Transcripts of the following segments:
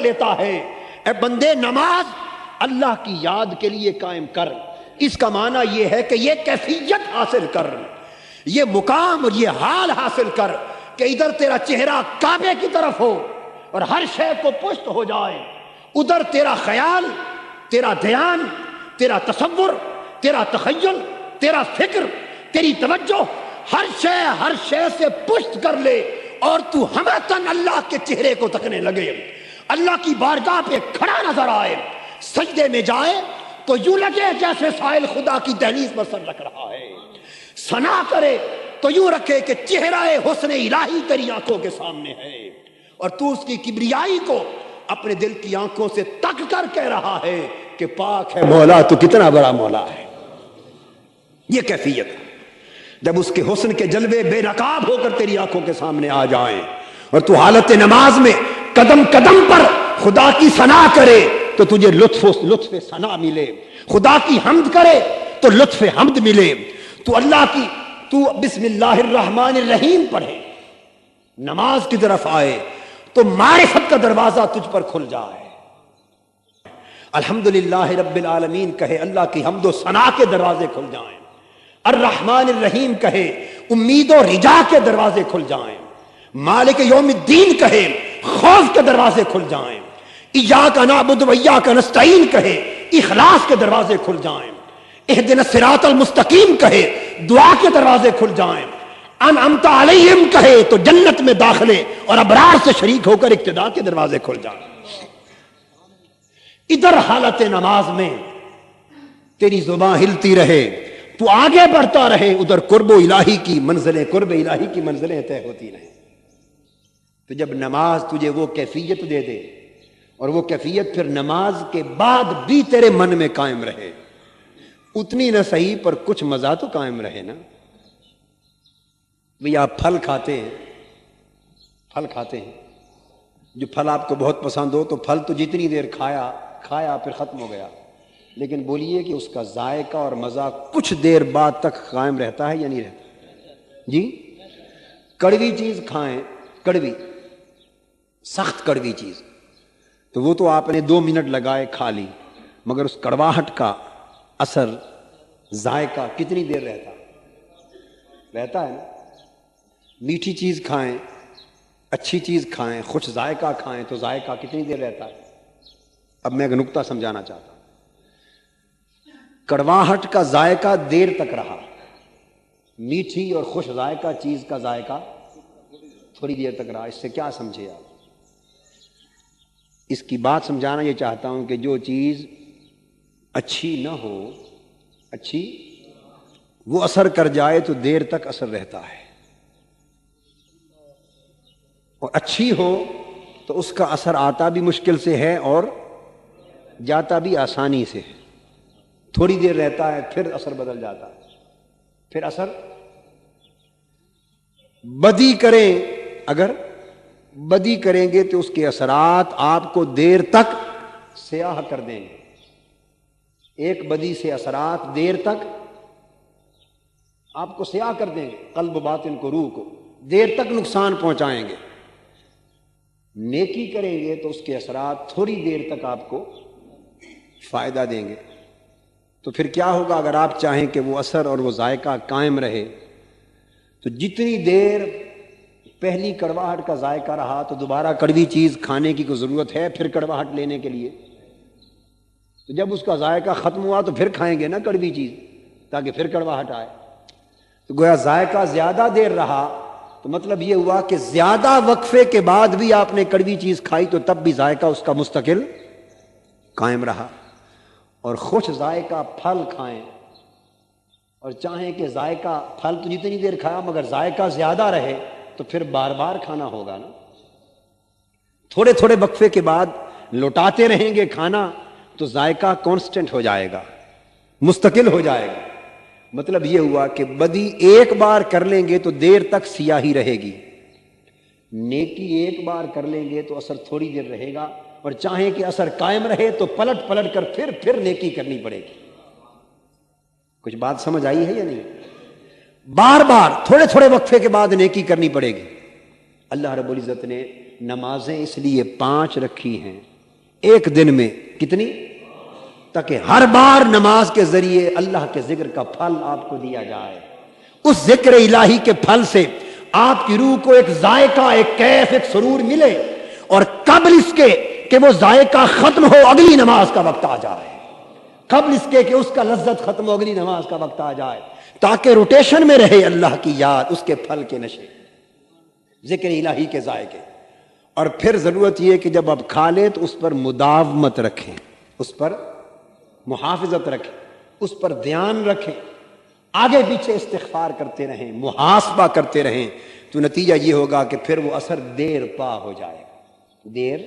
لیتا ہے۔ اے بندے، نماز اللہ کی یاد کے لیے قائم کر۔ اس کا معنی یہ ہے کہ یہ کیفیت حاصل کر، یہ مقام اور یہ حال حاصل کر کہ ادھر تیرا چہرہ کعبے کی طرف ہو اور ہر شے کو پشت ہو جائے، ادھر تیرا خیال، تیرا دھیان، تیرا تصور، تیرا تخیل، تیرا فکر، تیری توجہ ہر شے سے پشت کر لے اور تو ہمتن اللہ کے چہرے کو تکنے لگے، اللہ کی بارگاہ پہ کھڑا نظر آئے، سجدے میں جائے تو یوں لگے جیسے سائل خدا کی دہلیز پر سر رکھ رہا ہے، ثنا کرے تو یوں رکھے کہ چہرہ حسن الہی تیری آنکھوں کے سامنے ہے، اور تو اس کی کبریائی کو اپنے دل کی آنکھوں سے تک کر کہہ رہا ہے کہ پاک ہے مولا، تو کتنا بڑا مولا ہے۔ یہ کیفیت جب اس کے حسن کے جلوے بے نقاب ہو کر تیری آنکھوں کے سامنے آ جائیں اور تو حالت نماز میں قدم قدم پر خدا کی ثنا کرے تو تجھے لطف ثنا ملے، خدا کی حمد کرے تو لطف حمد ملے، تو بسم اللہ الرحمن الرحیم پڑھے، نماز کی طرف آئے تو معرفت کا دروازہ تجھ پر کھل جائے، الحمدللہ رب العالمین کہے، اللہ کی حمد و ثنا کے دروازے کھل جائیں، الرحمن الرحیم کہے، امید و رجا کے دروازے کھل جائیں، مالک یوم الدین کہے، خوف کے دروازے کھل جائیں، ایاک نعبد و ایاک نستعین کہے، اخلاص کے دروازے کھل جائیں، اہدنا الصراط المستقیم کہے، دعا کے دروازے کھل جائیں، انعمت علیہم کہے تو جنت میں داخلے اور ابرار سے شریک ہو کر اقتداء کے دروازے کھل جائیں۔ ادھر حالت نماز میں تیری زبان ہلتی رہے، تو آگے بڑھتا رہے، ادھر قرب الہی کی منزلیں طے ہوتی رہیں۔ تو جب نماز تجھے وہ کیفیت دے دے اور وہ کیفیت پھر نماز کے بعد بھی تیرے من میں قائم رہے، اتنی نہ صحیح پر کچھ مزہ تو قائم رہے نا۔ بھئی آپ پھل کھاتے ہیں، جو پھل آپ کو بہت پسند ہو تو پھل تو جتنی دیر کھایا پھر ختم ہو گیا، لیکن بولیے کہ اس کا ذائقہ اور مزہ کچھ دیر بعد تک قائم رہتا ہے یا نہیں رہتا؟ جی، کڑوی چیز کھائیں، کڑوی، سخت کڑوی چیز، تو وہ تو آپ نے 2 منٹ لگائے کھا لی، مگر اس کڑواہٹ کا اثر، ذائقہ کتنی دیر رہتا ہے نا۔ میٹھی چیز کھائیں، اچھی چیز کھائیں، خوش ذائقہ کھائیں تو ذائقہ کتنی دیر رہتا ہے۔ اب میں ایک نکتہ سمجھانا چاہتا ہوں، کڑواہٹ کا ذائقہ دیر تک رہا، میٹھی اور خوش ذائقہ چیز کا ذائقہ تھوڑی دیر تک رہا۔ اس سے کیا سمجھے آپ؟ اس کی بات سمجھانا یہ چاہتا ہوں کہ جو چیز اچھی نہ ہو، وہ اثر کر جائے تو دیر تک اثر رہتا ہے، اور اچھی ہو تو اس کا اثر آتا بھی مشکل سے ہے اور جاتا بھی آسانی سے ہے، تھوڑی دیر رہتا ہے پھر اثر بدل جاتا ہے، پھر اثر اگر بدی کریں گے تو اس کے اثرات آپ کو دیر تک سیاہ کر دیں گے، ایک بدی سے اثرات دیر تک آپ کو سیاہ کر دیں گے، قلب و باطن کو، روح کو دیر تک نقصان پہنچائیں گے۔ نیکی کریں گے تو اس کے اثرات تھوڑی دیر تک آپ کو فائدہ دیں گے۔ تو پھر کیا ہوگا اگر آپ چاہیں کہ وہ اثر اور وہ ذائقہ قائم رہے، تو جتنی دیر پہلی کڑواہٹ کا ذائقہ رہا تو دوبارہ کڑوی چیز کھانے کی کوئی ضرورت ہے پھر کڑواہٹ لینے کے لیے؟ تو جب اس کا ذائقہ ختم ہوا تو پھر کھائیں گے نا کڑوی چیز تاکہ پھر کڑواہٹ آئے۔ تو گویا ذائقہ زیادہ دیر رہا تو مطلب یہ ہوا کہ زیادہ وقفے کے بعد بھی آپ نے کڑوی چیز کھائی تو تب بھی ذائقہ اس کا مستقل قائم رہا۔ اور خوش ذائقہ پھل کھائیں اور چاہیں کہ ذائقہ پھل تو جتنی دیر کھایا مگر ذائقہ زیادہ رہے تو پھر بار بار کھانا ہوگا نا۔ تھوڑے تھوڑے وقفے کے بعد لوٹاتے رہیں گے کھانا تو ذائقہ کانسٹنٹ ہو جائے گا، مستقل ہو جائے گا۔ مطلب یہ ہوا کہ بدی ایک بار کر لیں گے تو دیر تک سیاہی رہے گی، نیکی ایک بار کر لیں گے تو اثر تھوڑی دیر رہے گا، اور چاہیں کہ اثر قائم رہے تو پلٹ پلٹ کر پھر نیکی کرنی پڑے گی۔ کچھ بات سمجھ آئی ہے یا نہیں؟ بار بار تھوڑے تھوڑے وقفے کے بعد نیکی کرنی پڑے گی۔ اللہ رب العزت نے نمازیں اس لیے 5 رکھی ہیں ایک دن میں کتنی؟ تاکہ ہر بار نماز کے ذریعے اللہ کے ذکر کا پھل آپ کو دیا جائے. اس ذکر الہی کے پھل سے آپ کی روح کو ایک ذائقہ، ایک کیف، ایک سرور ملے، اور قبل اس کے کہ وہ ذائقہ ختم ہو اگلی نماز کا وقت آ جائے، قبل اس کے کہ اس کا لذت ختم ہو اگلی نماز کا وقت آ جائے، تاکہ روٹیشن میں رہے اللہ کی یاد، اس کے پھل کے نشے، ذکر الہی کے ذائقے. اور پھر ضرورت یہ کہ جب آپ کھا لیں تو اس پر مداومت رکھیں، اس پر محافظت رکھیں، اس پر دھیان رکھیں، آگے پیچھے استغفار کرتے رہیں، محاسبہ کرتے رہیں، تو نتیجہ یہ ہوگا کہ پھر وہ اثر دیر پا ہو جائے گا. دیر.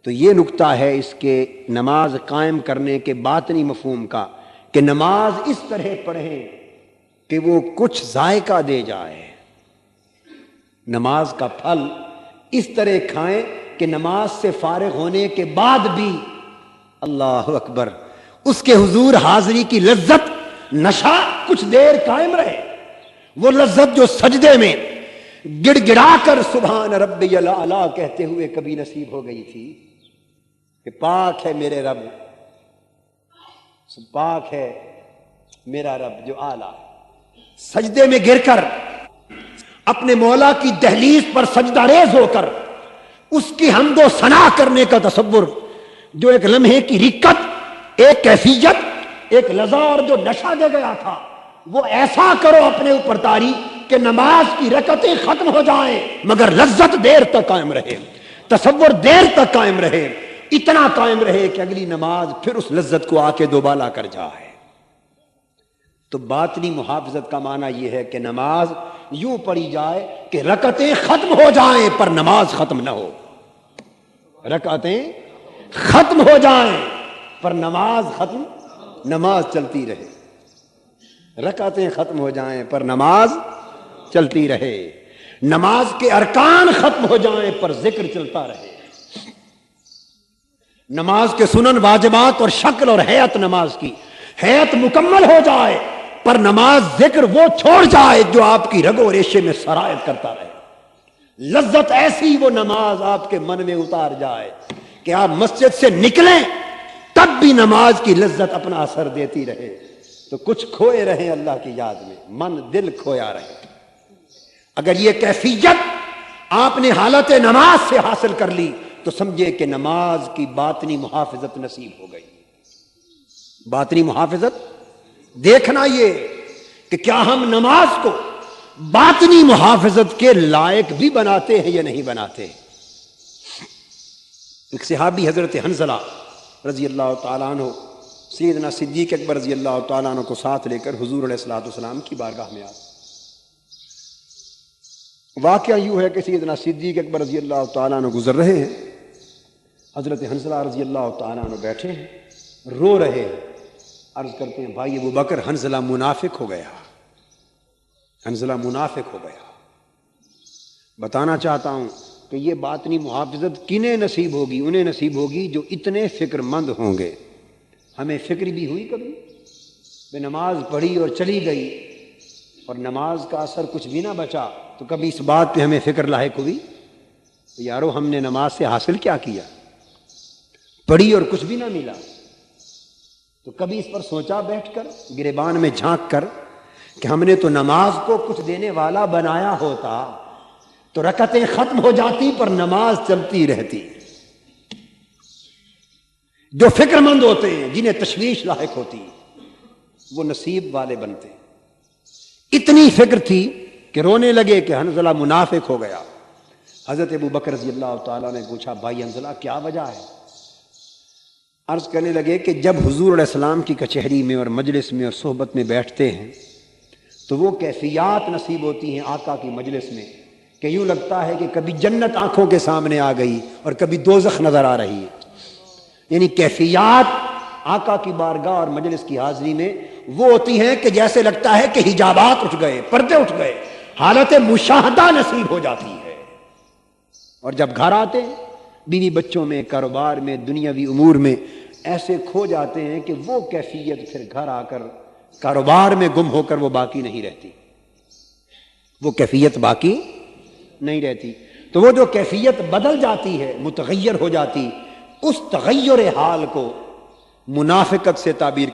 تو یہ نکتہ ہے اس کے نماز قائم کرنے کے باطنی مفہوم کا، کہ نماز اس طرح پڑھیں کہ وہ کچھ ذائقہ دے جائے، نماز کا پھل اس طرح کھائیں کہ نماز سے فارغ ہونے کے بعد بھی اللہ اکبر اس کے حضور حاضری کی لذت، نشہ کچھ دیر قائم رہے. وہ لذت جو سجدے میں گڑ گڑا کر سبحان ربی الاعلی کہتے ہوئے کبھی نصیب ہو گئی تھی کہ پاک ہے میرے رب، پاک ہے میرا رب جو اعلیٰ. سجدے میں گر کر اپنے مولا کی دہلیز پر سجدہ ریز ہو کر اس کی حمد و ثنا کرنے کا تصور، جو ایک لمحے کی رکت، ایک کیفیت، ایک لذا اور جو نشہ دے گیا تھا، وہ ایسا کرو اپنے اوپر طاری کہ نماز کی رکعتیں ختم ہو جائیں مگر لذت دیر تک قائم رہے، تصور دیر تک قائم رہے، اتنا قائم رہے کہ اگلی نماز پھر اس لذت کو آ کے دوبالا کر جائے. تو باطنی محافظت کا معنی یہ ہے کہ نماز یوں پڑھی جائے کہ رکعتیں ختم ہو جائیں پر نماز ختم نہ ہو، رکعتیں ختم ہو جائیں پر نماز ختم، نماز چلتی رہے، رکعتیں ختم ہو جائیں پر نماز چلتی رہے، نماز کے ارکان ختم ہو جائیں پر ذکر چلتا رہے، نماز کے سنن واجبات اور شکل اور حیت، نماز کی حیت مکمل ہو جائے پر نماز ذکر وہ چھوڑ جائے جو آپ کی رگ و ریشے میں سرایت کرتا رہے. لذت ایسی وہ نماز آپ کے من میں اتار جائے کہ آپ مسجد سے نکلیں تب بھی نماز کی لذت اپنا اثر دیتی رہے. تو کچھ کھوئے رہیں اللہ کی یاد میں، من دل کھویا رہے. اگر یہ کیفیت آپ نے حالت نماز سے حاصل کر لی تو سمجھے کہ نماز کی باطنی محافظت نصیب ہو گئی. باطنی محافظت دیکھنا یہ کہ کیا ہم نماز کو باطنی محافظت کے لائق بھی بناتے ہیں یا نہیں بناتے. ایک صحابی حضرت حنظلہ رضی اللہ تعالیٰ عنہ سیدنا صدیق اکبر رضی اللہ تعالیٰ عنہ کو ساتھ لے کر حضور علیہ الصلوۃ والسلام کی بارگاہ میں آئے. واقعہ یوں ہے کہ سیدنا صدیق اکبر رضی اللہ تعالیٰ عنہ گزر رہے ہیں، حضرت حنظلہ رضی اللہ تعالیٰ عنہ بیٹھے ہیں، رو رہے ہیں. عرض کرتے ہیں بھائی ابو بکر حنظلہ منافق ہو گیا، حنظلہ منافق ہو گیا. بتانا چاہتا ہوں کہ یہ باطنی محافظت کنہیں نصیب ہوگی؟ انہیں نصیب ہوگی جو اتنے فکر مند ہوں گے. ہمیں فکر بھی ہوئی کبھی کہ نماز پڑھی اور چلی گئی اور نماز کا اثر کچھ بھی نہ بچا، تو کبھی اس بات پہ ہمیں فکر لاحق ہوئی یارو ہم نے نماز سے حاصل کیا کیا؟ پڑھی اور کچھ بھی نہ ملا. تو کبھی اس پر سوچا بیٹھ کر، گریبان میں جھانک کر، کہ ہم نے تو نماز کو کچھ دینے والا بنایا ہوتا تو رکعتیں ختم ہو جاتی پر نماز چلتی رہتی. جو فکر مند ہوتے ہیں، جنہیں تشویش لاحق ہوتی، وہ نصیب والے بنتے. اتنی فکر تھی کہ رونے لگے کہ حنظلہ منافق ہو گیا. حضرت ابو بکر رضی اللہ تعالیٰ نے پوچھا بھائی حنظلہ کیا وجہ ہے؟ عرض کرنے لگے کہ جب حضور علیہ السلام کی کچہری میں اور مجلس میں اور صحبت میں بیٹھتے ہیں تو وہ کیفیات نصیب ہوتی ہیں آقا کی مجلس میں کہ یوں لگتا ہے کہ کبھی جنت آنکھوں کے سامنے آ گئی اور کبھی دوزخ نظر آ رہی ہے. یعنی کیفیات آقا کی بارگاہ اور مجلس کی حاضری میں وہ ہوتی ہیں کہ جیسے لگتا ہے کہ حجابات اٹھ گئے، پردے اٹھ گئے، حالت مشاہدہ نصیب ہو جاتی ہے. اور جب گھر آتے ہیں بیوی بچوں میں، کاروبار میں، دنیاوی امور میں ایسے کھو جاتے ہیں کہ وہ کیفیت پھر گھر آ کر کاروبار میں گم ہو کر وہ باقی نہیں رہتی، وہ کیفیت باقی نہیں رہتی. تو وہ جو کیفیت بدل جاتی ہے، متغیر ہو جاتی، اس تغیر حال کو منافقت سے تعبیر